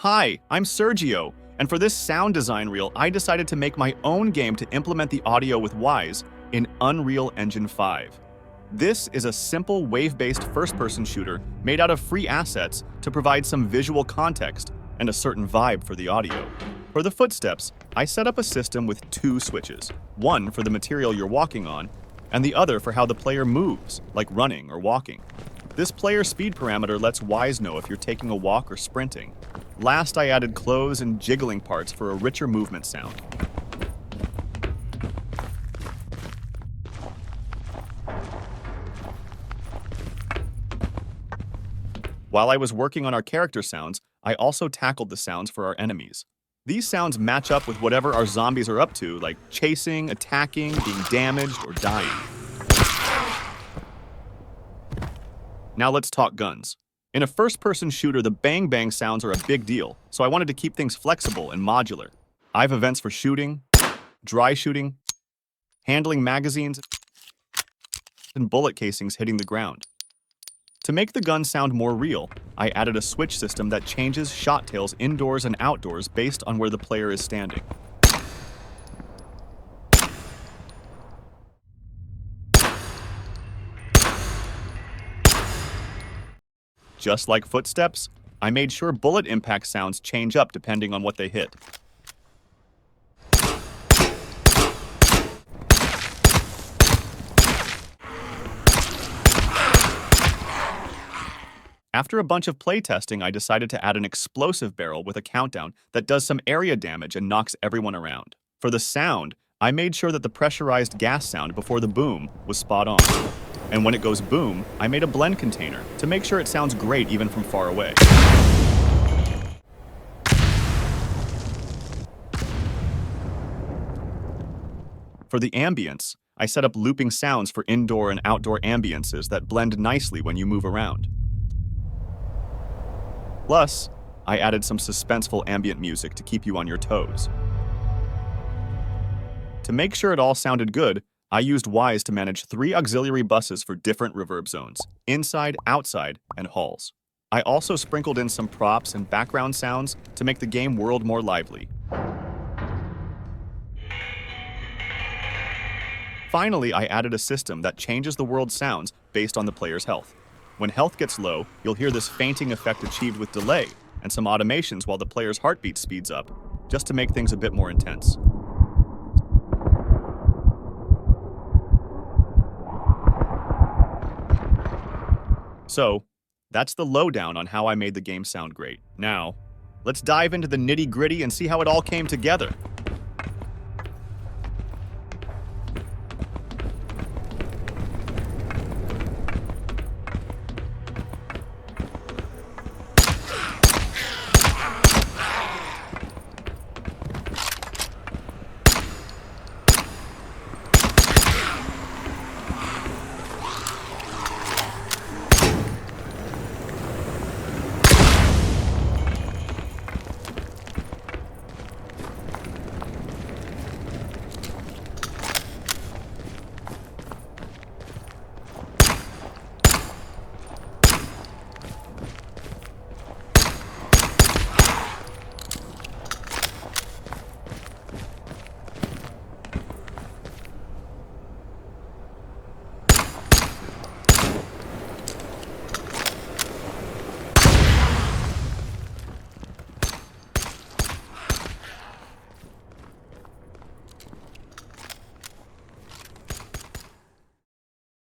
Hi, I'm Sergio, and for this sound design reel, I decided to make my own game to implement the audio with Wwise in Unreal Engine 5. This is a simple wave-based first-person shooter made out of free assets to provide some visual context and a certain vibe for the audio. For the footsteps, I set up a system with two switches, one for the material you're walking on, and the other for how the player moves, like running or walking. This player speed parameter lets Wwise know if you're taking a walk or sprinting. Last, I added clothes and jiggling parts for a richer movement sound. While I was working on our character sounds, I also tackled the sounds for our enemies. These sounds match up with whatever our zombies are up to, like chasing, attacking, being damaged, or dying. Now let's talk guns. In a first-person shooter, the bang-bang sounds are a big deal, so I wanted to keep things flexible and modular. I have events for shooting, dry shooting, handling magazines, and bullet casings hitting the ground. To make the gun sound more real, I added a switch system that changes shot tails indoors and outdoors based on where the player is standing. Just like footsteps, I made sure bullet impact sounds change up depending on what they hit. After a bunch of playtesting, I decided to add an explosive barrel with a countdown that does some area damage and knocks everyone around. For the sound, I made sure that the pressurized gas sound before the boom was spot on. And when it goes boom, I made a blend container to make sure it sounds great even from far away. For the ambience, I set up looping sounds for indoor and outdoor ambiences that blend nicely when you move around. Plus, I added some suspenseful ambient music to keep you on your toes. To make sure it all sounded good, I used Wwise to manage 3 auxiliary buses for different reverb zones, inside, outside, and halls. I also sprinkled in some props and background sounds to make the game world more lively. Finally, I added a system that changes the world's sounds based on the player's health. When health gets low, you'll hear this fainting effect achieved with delay, and some automations while the player's heartbeat speeds up, just to make things a bit more intense. So, that's the lowdown on how I made the game sound great. Now, let's dive into the nitty-gritty and see how it all came together.